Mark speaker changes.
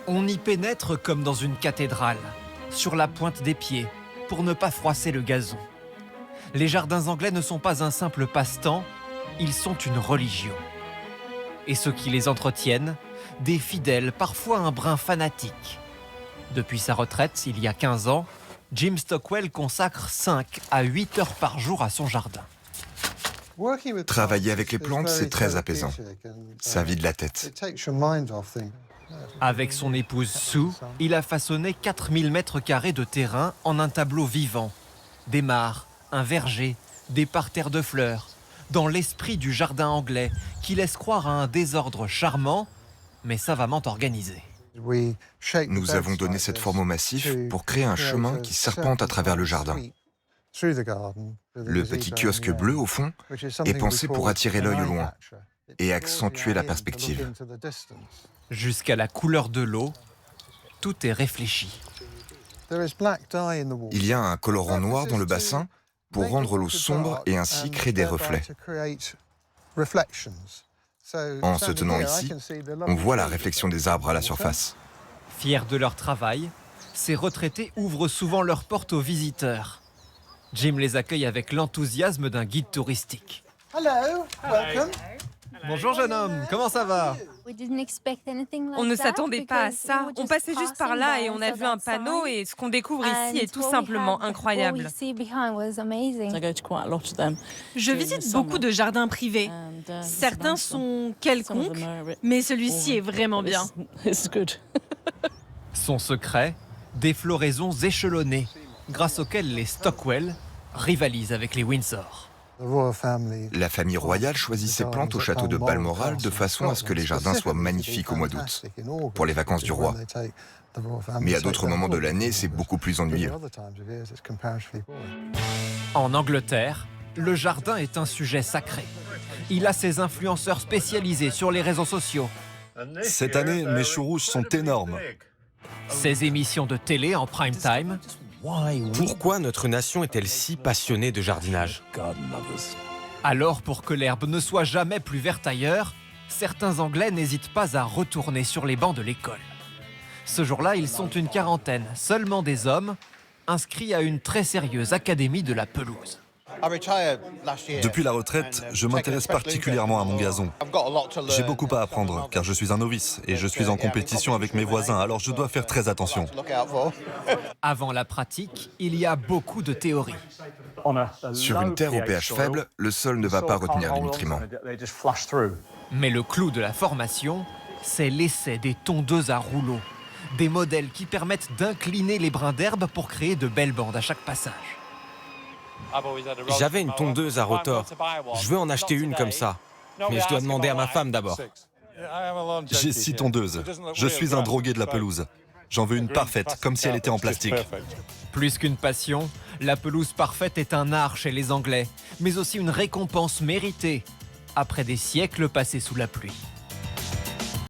Speaker 1: On y pénètre comme dans une cathédrale, sur la pointe des pieds, pour ne pas froisser le gazon. Les jardins anglais ne sont pas un simple passe-temps, ils sont une religion. Et ceux qui les entretiennent, des fidèles, parfois un brin fanatiques. Depuis sa retraite, il y a 15 ans, Jim Stockwell consacre 5 à 8 heures par jour à son jardin.
Speaker 2: Travailler avec les plantes, c'est très apaisant. Ça vide la tête.
Speaker 1: Avec son épouse Sue, il a façonné 4000 mètres carrés de terrain en un tableau vivant. Des mares, un verger, des parterres de fleurs, dans l'esprit du jardin anglais qui laisse croire à un désordre charmant, mais savamment organisé.
Speaker 2: Nous avons donné cette forme au massif pour créer un chemin qui serpente à travers le jardin. Le petit kiosque bleu, au fond, est pensé pour attirer l'œil au loin et accentuer la perspective.
Speaker 1: Jusqu'à la couleur de l'eau, tout est réfléchi.
Speaker 2: Il y a un colorant noir dans le bassin pour rendre l'eau sombre et ainsi créer des reflets. En se tenant ici, on voit la réflexion des arbres à la surface.
Speaker 1: Fiers de leur travail, ces retraités ouvrent souvent leurs portes aux visiteurs. Jim les accueille avec l'enthousiasme d'un guide touristique.
Speaker 3: Hello, welcome.
Speaker 1: Bonjour jeune homme, comment ça va?
Speaker 4: On ne s'attendait pas à ça. On passait juste par là et on a vu un panneau et ce qu'on découvre ici est tout simplement incroyable. Je visite beaucoup de jardins privés. Certains sont quelconques, mais celui-ci est vraiment bien.
Speaker 1: Son secret, des floraisons échelonnées, grâce auxquelles les Stockwell rivalisent avec les Windsor.
Speaker 2: La famille royale choisit ses plantes au château de Balmoral de façon à ce que les jardins soient magnifiques au mois d'août, pour les vacances du roi. Mais à d'autres moments de l'année, c'est beaucoup plus ennuyeux.
Speaker 1: En Angleterre, le jardin est un sujet sacré. Il a ses influenceurs spécialisés sur les réseaux sociaux.
Speaker 5: Cette année, mes choux rouges sont énormes.
Speaker 1: Ses émissions de télé en prime time.
Speaker 6: Pourquoi notre nation est-elle si passionnée de jardinage?
Speaker 1: Alors, pour que l'herbe ne soit jamais plus verte ailleurs, certains Anglais n'hésitent pas à retourner sur les bancs de l'école. Ce jour-là, ils sont une quarantaine, seulement des hommes, inscrits à une très sérieuse académie de la pelouse.
Speaker 5: Depuis la retraite, je m'intéresse particulièrement à mon gazon. J'ai beaucoup à apprendre, car je suis un novice et je suis en compétition avec mes voisins, alors je dois faire très attention.
Speaker 1: Avant la pratique, il y a beaucoup de théories.
Speaker 2: Sur une terre au pH faible, le sol ne va pas retenir les nutriments.
Speaker 1: Mais le clou de la formation, c'est l'essai des tondeuses à rouleaux. Des modèles qui permettent d'incliner les brins d'herbe pour créer de belles bandes à chaque passage.
Speaker 6: J'avais une tondeuse à rotor. Je veux en acheter une comme ça. Mais je dois demander à ma femme d'abord.
Speaker 5: J'ai 6 tondeuses. Je suis un drogué de la pelouse. J'en veux une parfaite, comme si elle était en plastique.
Speaker 1: Plus qu'une passion, la pelouse parfaite est un art chez les Anglais, mais aussi une récompense méritée après des siècles passés sous la pluie.